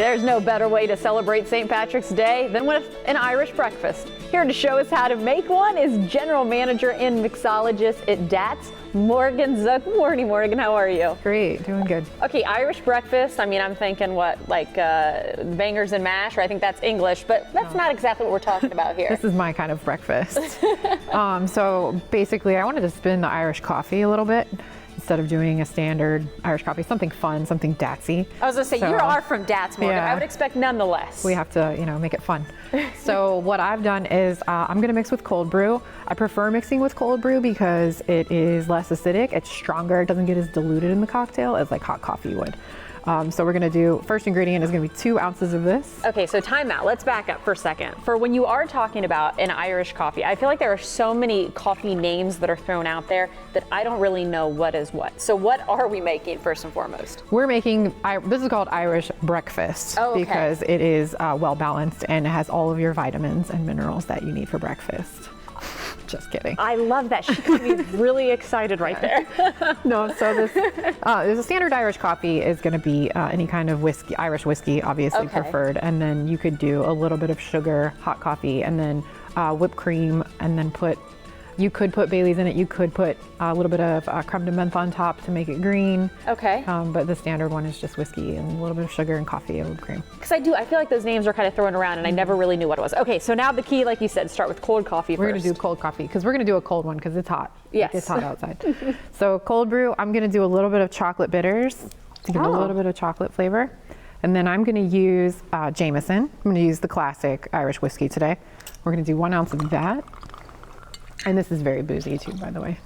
There's no better way to celebrate St. Patrick's Day than with an Irish breakfast. Here to show us how to make one is General Manager and Mixologist at Datz, Morgan Zook. Morning, Morgan. How are you? Great, doing good. Okay, Irish breakfast. I mean, I'm thinking what, like bangers and mash, or I think that's English, but that's not exactly what we're talking about here. This is my kind of breakfast. So basically, I wanted to spin the Irish coffee a little bit. Instead of doing a standard Irish coffee, something fun, something Datzy. I was gonna say, you are from Datz, Morgan. Yeah. I would expect nonetheless. We have to, make it fun. So what I've done is I'm gonna mix with cold brew. I prefer mixing with cold brew because it is less acidic, it's stronger, it doesn't get as diluted in the cocktail as like hot coffee would. So we're gonna do, first ingredient is gonna be 2 ounces of this. Okay, so time out. Let's back up for a second. For when you are talking about an Irish coffee, I feel like there are so many coffee names that are thrown out there that I don't really know what is what. So what are we making first and foremost? We're making, this is called Irish breakfast because it is well balanced and it has all of your vitamins and minerals that you need for breakfast. Just kidding. I love that. She could be really excited right there. No, so this a standard Irish coffee is going to be any kind of whiskey, Irish whiskey, obviously preferred, and then you could do a little bit of sugar, hot coffee, and then whipped cream, and then you could put Bailey's in it. You could put a little bit of creme de menthe on top to make it green. Okay. But the standard one is just whiskey and a little bit of sugar and coffee and whipped cream. Because I feel like those names are kind of thrown around and I never really knew what it was. Okay, so now the key, like you said, start with cold coffee We're first. going to do cold coffee because we're going to do a cold one because it's hot. Yes. It's hot outside. So cold brew, I'm going to do a little bit of chocolate bitters to give it a little bit of chocolate flavor. And then I'm going to use Jameson. I'm going to use the classic Irish whiskey today. We're going to do 1 ounce of that. And this is very boozy too, by the way.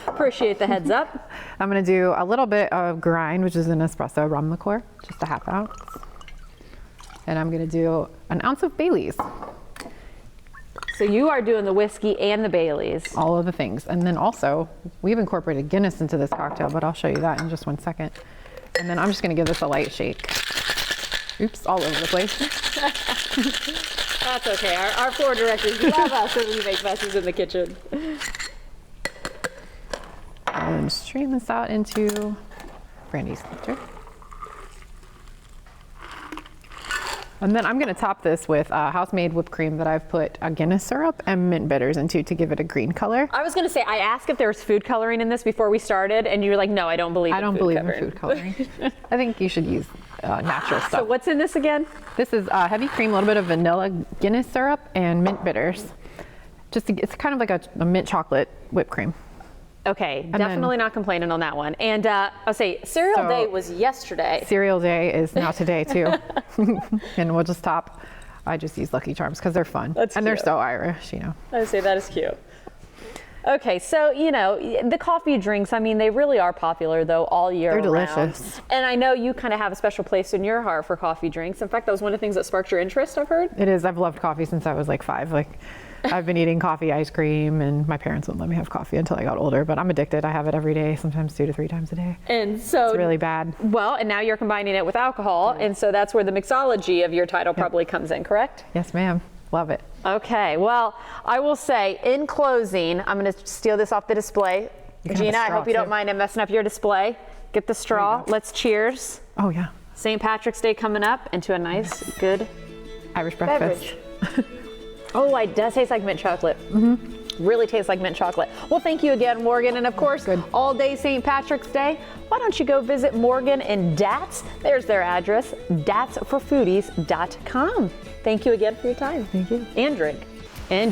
Appreciate the heads up. I'm gonna do a little bit of grind, which is an espresso rum liqueur, just a 1/2 ounce. And I'm gonna do 1 ounce of Bailey's. So you are doing the whiskey and the Baileys. All of the things. And then also, we've incorporated Guinness into this cocktail, but I'll show you that in just 1 second. And then I'm just gonna give this a light shake. Oops, all over the place. That's okay. Our floor directors love us when we make messes in the kitchen. And strain this out into brandy filter. And then I'm going to top this with house-made whipped cream that I've put Guinness syrup and mint bitters into to give it a green color. I was going to say, I asked if there was food coloring in this before we started, and you were like, no, I don't believe in food coloring. I think you should use natural stuff. So what's in this again? This is heavy cream, a little bit of vanilla Guinness syrup, and mint bitters. It's kind of like a mint chocolate whipped cream. Okay, definitely not complaining on that one. And I'll say cereal day was yesterday. Cereal day is now today too. And we'll just top. I just use Lucky Charms because they're fun. That's and cute. They're so Irish, I would say that is cute. Okay, so the coffee drinks, I mean, they really are popular though all year round. They're delicious. And I know you kind of have a special place in your heart for coffee drinks. In fact, that was one of the things that sparked your interest, I've heard. It is. I've loved coffee since I was like 5. I've been eating coffee ice cream, and my parents wouldn't let me have coffee until I got older, but I'm addicted. I have it every day, sometimes 2 to 3 times a day. And so it's really bad. Well, and now you're combining it with alcohol, and so that's where the mixology of your title probably comes in, correct? Yes, ma'am. Love it. Okay, well, I will say in closing, I'm going to steal this off the display. Gina, I hope you don't mind messing up your display. Get the straw. Let's cheers. Oh, yeah. St. Patrick's Day coming up into a nice, good Irish breakfast. Oh, it does taste like mint chocolate. Really tastes like mint chocolate. Well, thank you again, Morgan. And of course, all day St. Patrick's Day, why don't you go visit Morgan and Datz? There's their address, datzforfoodies.com. Thank you again for your time. Thank you. And drink. And